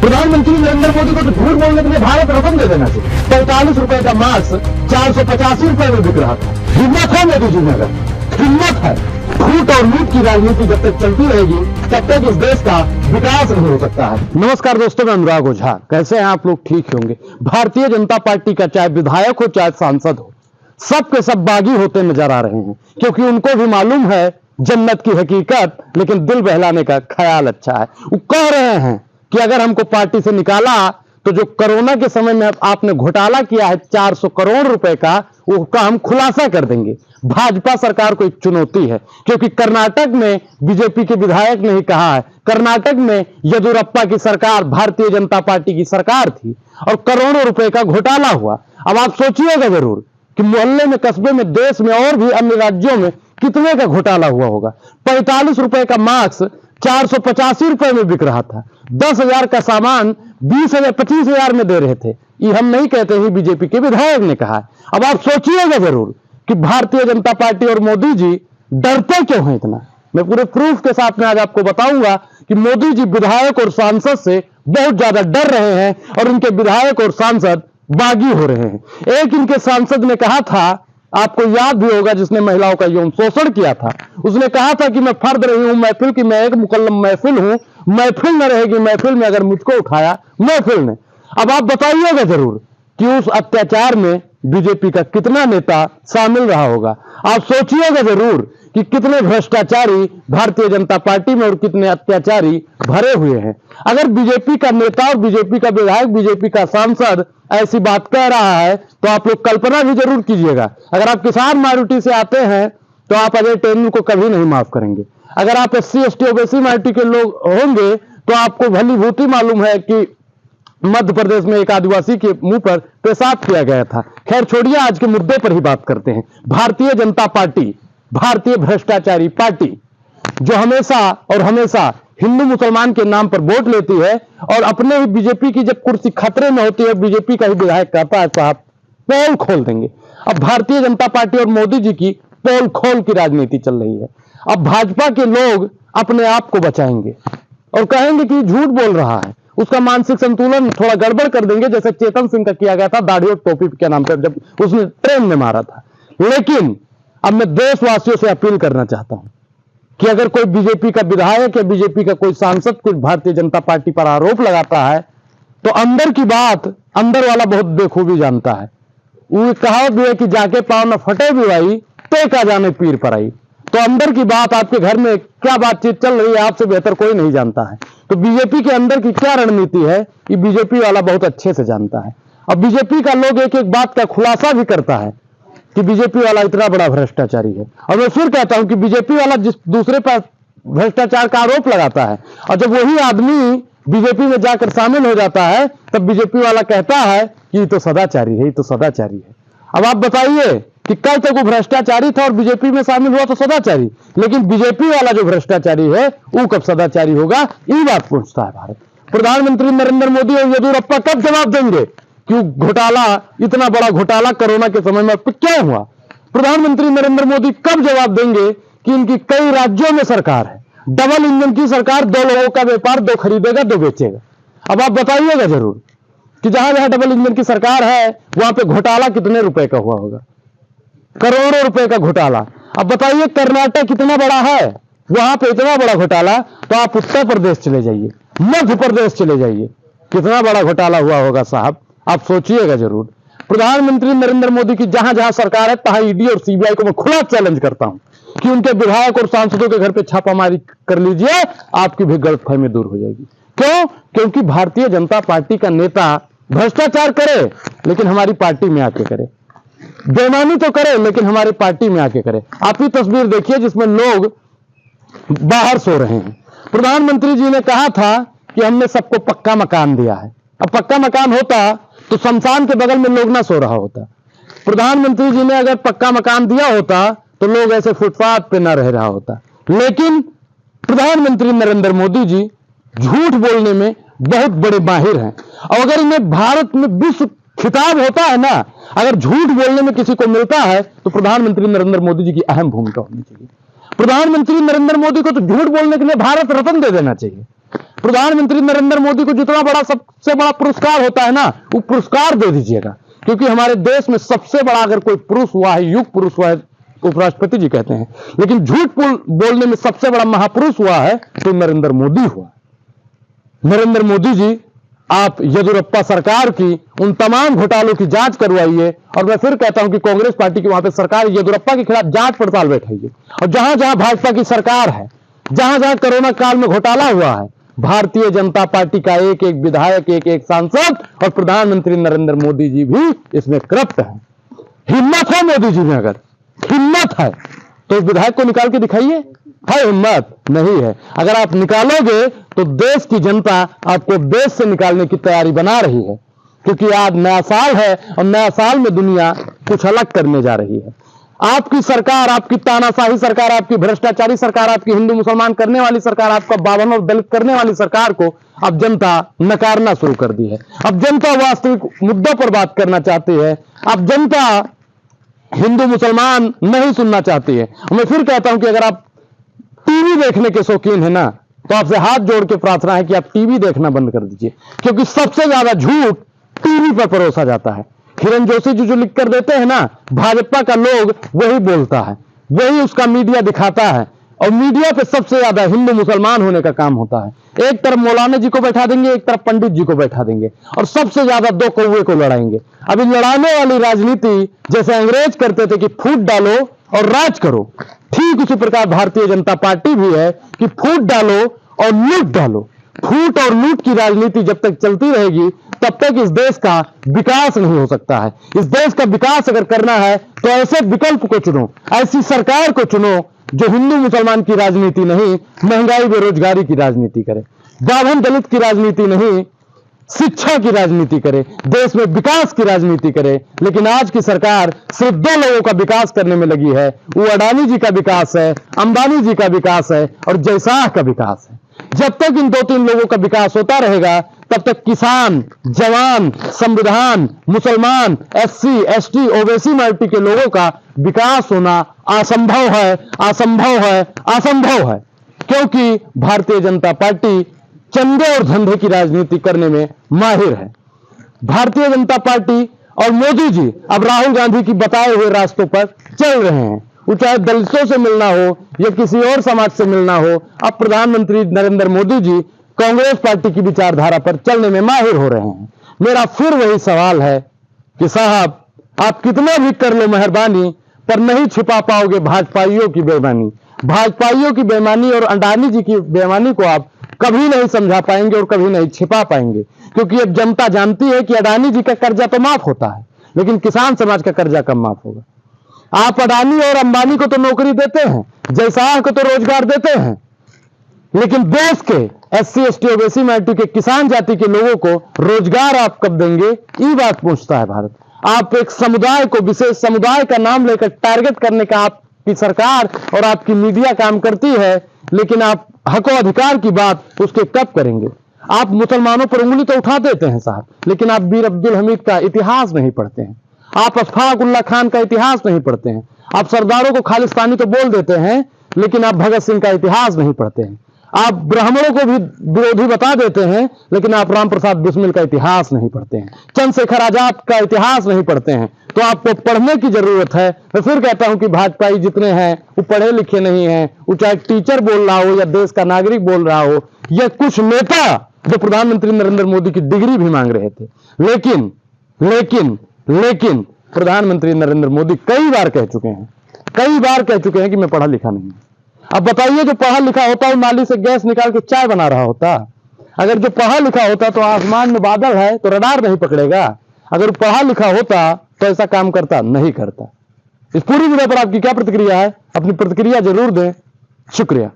प्रधानमंत्री नरेंद्र मोदी को तो झूठ बोलने के लिए भारत रत्न दे देना चाहिए। 45 रुपए का मास्क 485 रुपए में बिक रहा था। हिम्मत है मोदी जी में, अगर हिम्मत है, झूठ और लूट की राजनीति जब तक चलती रहेगी तब तक इस देश का विकास नहीं हो सकता है। नमस्कार दोस्तों, मैं अनुराग ओझा। कैसे हैं आप लोग? ठीक होंगे। भारतीय जनता पार्टी का चाहे विधायक हो चाहे सांसद हो, सब के सब बागी होते नजर आ रहे हैं, क्योंकि उनको भी मालूम है जन्नत की हकीकत, लेकिन दिल बहलाने का ख्याल अच्छा है। वो कह रहे हैं कि अगर हमको पार्टी से निकाला तो जो कोरोना के समय में आपने घोटाला किया है 400 करोड़ रुपए का, उसका हम खुलासा कर देंगे। भाजपा सरकार को एक चुनौती है, क्योंकि कर्नाटक में बीजेपी के विधायक ने ही कहा है, कर्नाटक में येदियुरप्पा की सरकार भारतीय जनता पार्टी की सरकार थी और करोड़ों रुपए का घोटाला हुआ। अब आप सोचिएगा जरूर कि मोहल्ले में, कस्बे में, देश में और भी अन्य राज्यों में कितने का घोटाला हुआ होगा। 45 रुपए का मास्क 485 रुपए में बिक रहा था। 10,000 का सामान 20,000 25,000 में दे रहे थे। ये हम नहीं कहते, ही बीजेपी के विधायक ने कहा। अब आप सोचिएगा जरूर कि भारतीय जनता पार्टी और मोदी जी डरते क्यों हैं इतना। मैं पूरे प्रूफ के साथ में आज आपको बताऊंगा कि मोदी जी विधायक और सांसद से बहुत ज्यादा डर रहे हैं और इनके विधायक और सांसद बागी हो रहे हैं। एक इनके सांसद ने कहा था, आपको याद भी होगा, जिसने महिलाओं का यौन शोषण किया था, उसने कहा था कि मैं फर्द रही हूं महफिल की, मैं एक मुकल्लम महफिल हूं, महफिल न रहेगी महफिल में अगर मुझको उठाया महफिल ने। अब आप बताइएगा जरूर कि उस अत्याचार में बीजेपी का कितना नेता शामिल रहा होगा। आप सोचिएगा जरूर कि कितने भ्रष्टाचारी भारतीय जनता पार्टी में और कितने अत्याचारी भरे हुए हैं। अगर बीजेपी का नेता और बीजेपी का विधायक, बीजेपी का सांसद ऐसी बात कह रहा है तो आप लोग कल्पना भी जरूर कीजिएगा। अगर आप किसान माइनॉरिटी से आते हैं तो आप अजय टेंडुलकर को कभी नहीं माफ करेंगे। अगर आप SC ST ओबीसी माइनॉरिटी के लोग होंगे तो आपको भली भूति मालूम है कि मध्य प्रदेश में एक आदिवासी के मुंह पर पेशाब किया गया था। खैर छोड़िए, आज के मुद्दे पर ही बात करते हैं। भारतीय जनता पार्टी, भारतीय भ्रष्टाचारी पार्टी, जो हमेशा और हमेशा हिंदू मुसलमान के नाम पर वोट लेती है और अपने ही बीजेपी की जब कुर्सी खतरे में होती है, बीजेपी का ही विधायक कहता है साहब पोल खोल देंगे। अब भारतीय जनता पार्टी और मोदी जी की पोल खोल की राजनीति चल रही है। अब भाजपा के लोग अपने आप को बचाएंगे और कहेंगे कि झूठ बोल रहा है, उसका मानसिक संतुलन थोड़ा गड़बड़ कर देंगे, जैसे चेतन सिंह का किया गया था दाढ़ी और टोपी के नाम पर जब उसने ट्रेन में मारा था। लेकिन अब मैं देशवासियों से अपील करना चाहता हूं कि अगर कोई बीजेपी का विधायक या बीजेपी का कोई सांसद कुछ भारतीय जनता पार्टी पर आरोप लगाता है तो अंदर की बात अंदर वाला बहुत बेखूबी जानता है। वो कहावत भी है कि जाके पाँव न फटे भी भाई तो क्या जाने पीर पर आई। तो अंदर की बात, आपके घर में क्या बातचीत चल रही है, आपसे बेहतर कोई नहीं जानता है। तो बीजेपी के अंदर की क्या रणनीति है ये बीजेपी वाला बहुत अच्छे से जानता है। अब बीजेपी का लोग एक एक बात का खुलासा भी करता है कि बीजेपी वाला इतना बड़ा भ्रष्टाचारी है। और मैं फिर कहता हूं कि बीजेपी वाला जिस दूसरे पर भ्रष्टाचार का आरोप लगाता है और जब वही आदमी बीजेपी में जाकर शामिल हो जाता है तब बीजेपी वाला कहता है कि ये तो सदाचारी है, ये तो सदाचारी है। अब आप बताइए कि कल तक वो भ्रष्टाचारी था और बीजेपी में शामिल हुआ तो सदाचारी, लेकिन बीजेपी वाला जो भ्रष्टाचारी है वो कब सदाचारी होगा, ये बात पूछता है भारत। प्रधानमंत्री नरेंद्र मोदी और येदियुरप्पा कब जवाब देंगे कि घोटाला, इतना बड़ा घोटाला कोरोना के समय में क्या हुआ? प्रधानमंत्री नरेंद्र मोदी कब जवाब देंगे कि इनकी कई राज्यों में सरकार है, डबल इंजन की सरकार, 2 लोगों का व्यापार, 2 खरीदेगा 2 बेचेगा। अब आप बताइएगा जरूर कि जहां जहां डबल इंजन की सरकार है वहां पे घोटाला कितने रुपए का हुआ होगा, करोड़ों रुपए का घोटाला। अब बताइए कर्नाटक कितना बड़ा है, वहां पे इतना बड़ा घोटाला, तो आप उत्तर प्रदेश चले जाइए, मध्य प्रदेश चले जाइए, कितना बड़ा घोटाला हुआ होगा साहब, आप सोचिएगा जरूर। प्रधानमंत्री नरेंद्र मोदी की जहां जहां सरकार है तहां ईडी और सीबीआई को मैं खुला चैलेंज करता हूं कि उनके विधायक और सांसदों के घर पे छापामारी कर लीजिए, आपकी भी गलतफहमी दूर हो जाएगी। क्यों? क्योंकि भारतीय जनता पार्टी का नेता भ्रष्टाचार करे लेकिन हमारी पार्टी में आके करे, बेईमानी तो करे लेकिन हमारी पार्टी में आके करे। आप ही तस्वीर देखिए जिसमें लोग बाहर सो रहे हैं। प्रधानमंत्री जी ने कहा था कि हमने सबको पक्का मकान दिया है। अब पक्का मकान होता तो शमशान के बगल में लोग ना सो रहा होता। प्रधानमंत्री जी ने अगर पक्का मकान दिया होता तो लोग ऐसे फुटपाथ पे ना रह रहा होता। लेकिन प्रधानमंत्री नरेंद्र मोदी जी झूठ बोलने में बहुत बड़े माहिर हैं और अगर इन्हें भारत में विश्व खिताब होता है ना, अगर झूठ बोलने में किसी को मिलता है तो प्रधानमंत्री नरेंद्र मोदी जी की अहम भूमिका होनी चाहिए। प्रधानमंत्री नरेंद्र मोदी को तो झूठ बोलने के लिए भारत रत्न दे देना चाहिए। प्रधानमंत्री नरेंद्र मोदी को जितना बड़ा सबसे बड़ा पुरस्कार होता है ना, वो पुरस्कार दे दीजिएगा, क्योंकि हमारे देश में सबसे बड़ा अगर कोई पुरुष हुआ है, युग पुरुष हुआ है, उपराष्ट्रपति जी कहते हैं, लेकिन झूठ बोलने में सबसे बड़ा महापुरुष हुआ है तो नरेंद्र मोदी हुआ। नरेंद्र मोदी जी, आप येदियुरप्पा सरकार की उन तमाम घोटालों की जांच करवाइए, और मैं फिर कहता हूं कि कांग्रेस पार्टी की वहां पे सरकार येदियुरप्पा के खिलाफ जांच पड़ताल बैठाइए, और जहां जहां भाजपा की सरकार है, जहां जहां कोरोना काल में घोटाला हुआ है, भारतीय जनता पार्टी का एक एक विधायक, एक एक सांसद और प्रधानमंत्री नरेंद्र मोदी जी भी इसमें करप्ट है। हिम्मत है मोदी जी में, अगर हिम्मत है तो विधायक को निकाल के दिखाइए। है हिम्मत? नहीं है। अगर आप निकालोगे तो देश की जनता आपको देश से निकालने की तैयारी बना रही है, क्योंकि आज नया साल है और नया साल में दुनिया कुछ अलग करने जा रही है। आपकी सरकार, आपकी तानाशाही सरकार, आपकी भ्रष्टाचारी सरकार, आपकी हिंदू मुसलमान करने वाली सरकार, आपका बावन और दलित करने वाली सरकार को अब जनता नकारना शुरू कर दी है। अब जनता वास्तविक मुद्दों पर बात करना चाहती है। अब जनता हिंदू मुसलमान नहीं सुनना चाहती है। मैं फिर कहता हूं कि अगर आप टीवी देखने के शौकीन है ना, तो आपसे हाथ जोड़ के प्रार्थना है कि आप टीवी देखना बंद कर दीजिए, क्योंकि सबसे ज्यादा झूठ टीवी पर परोसा जाता है। किरण जोशी जी जो लिख कर देते हैं ना, भाजपा का लोग वही बोलता है, वही उसका मीडिया दिखाता है, और मीडिया पे सबसे ज्यादा हिंदू मुसलमान होने का काम होता है। एक तरफ मौलाना जी को बैठा देंगे, एक तरफ पंडित जी को बैठा देंगे, और सबसे ज्यादा दो कौवे को लड़ाएंगे। अभी लड़ाने वाली राजनीति जैसे अंग्रेज करते थे कि फूट डालो और राज करो, ठीक उसी प्रकार भारतीय जनता पार्टी भी है कि फूट डालो और लूट डालो। फूट और लूट की राजनीति जब तक चलती रहेगी तब तक इस देश का विकास नहीं हो सकता है। इस देश का विकास अगर करना है तो ऐसे विकल्प को चुनो, ऐसी सरकार को चुनो जो हिंदू मुसलमान की राजनीति नहीं, महंगाई बेरोजगारी की राजनीति करे, बावन दलित की राजनीति नहीं, शिक्षा की राजनीति करे, देश में विकास की राजनीति करे। लेकिन आज की सरकार सिर्फ दो लोगों का विकास करने में लगी है, वो अडानी जी का विकास है, अंबानी जी का विकास है और जयशाह का विकास है। जब तक इन दो तीन लोगों का विकास होता रहेगा तब तक किसान, जवान, संविधान, मुसलमान, एससी, एसटी, ओबीसी माइनॉरिटी के लोगों का विकास होना असंभव है, असंभव है, असंभव है, क्योंकि भारतीय जनता पार्टी चंदे और धंधे की राजनीति करने में माहिर है। भारतीय जनता पार्टी और मोदी जी अब राहुल गांधी की बताए हुए रास्तों पर चल रहे हैं। वो चाहे दलितों से मिलना हो या किसी और समाज से मिलना हो, अब प्रधानमंत्री नरेंद्र मोदी जी कांग्रेस पार्टी की विचारधारा पर चलने में माहिर हो रहे हैं। मेरा फिर वही सवाल है कि साहब, आप कितना भी कर लो मेहरबानी, पर नहीं छिपा पाओगे भाजपाइयों की बेईमानी। भाजपाइयों की बेईमानी और अडानी जी की बेईमानी को आप कभी नहीं समझा पाएंगे और कभी नहीं छिपा पाएंगे, क्योंकि अब जनता जानती है कि अडानी जी का कर्जा तो माफ होता है, लेकिन किसान समाज का कर्जा कब माफ होगा। आप अडानी और अंबानी को तो नौकरी देते हैं, जयशाह को तो रोजगार देते हैं, लेकिन देश के एससी, एसटी, ओबीसी माइनॉरिटी के किसान जाति के लोगों को रोजगार आप कब देंगे, ये बात पूछता है भारत। आप एक समुदाय को, विशेष समुदाय का नाम लेकर टारगेट करने का आपकी सरकार और आपकी मीडिया काम करती है, लेकिन आप हक और अधिकार की बात उसके कब करेंगे। आप मुसलमानों पर उंगली तो उठा देते हैं साहब, लेकिन आप बीर अब्दुल हमीद का इतिहास नहीं पढ़ते हैं, आप अशफाक उल्लाह खान का इतिहास नहीं पढ़ते हैं, आप सरदारों को खालिस्तानी तो बोल देते हैं, लेकिन आप भगत सिंह का इतिहास नहीं पढ़ते हैं, आप ब्राह्मणों को भी विरोधी बता देते हैं, लेकिन आप राम प्रसाद बिस्मिल का इतिहास नहीं पढ़ते हैं, चंद्रशेखर आजाद का इतिहास नहीं पढ़ते हैं। तो आपको पढ़ने की जरूरत है। मैं फिर कहता हूं कि भाजपाई जितने हैं वो पढ़े लिखे नहीं हैं, वो चाहे टीचर बोल रहा हो या देश का नागरिक बोल रहा हो, या कुछ नेता जो प्रधानमंत्री नरेंद्र मोदी की डिग्री भी मांग रहे थे। लेकिन लेकिन लेकिन प्रधानमंत्री नरेंद्र मोदी कई बार कह चुके हैं कि मैं पढ़ा लिखा नहीं हूं। अब बताइए, जो पढ़ा लिखा होता है नाली से गैस निकाल के चाय बना रहा होता। अगर जो पढ़ा लिखा होता तो आसमान में बादल है तो रडार नहीं पकड़ेगा। अगर पढ़ा लिखा होता तो ऐसा काम करता नहीं करता। इस पूरी वीडियो पर आपकी क्या प्रतिक्रिया है? अपनी प्रतिक्रिया जरूर दें। शुक्रिया।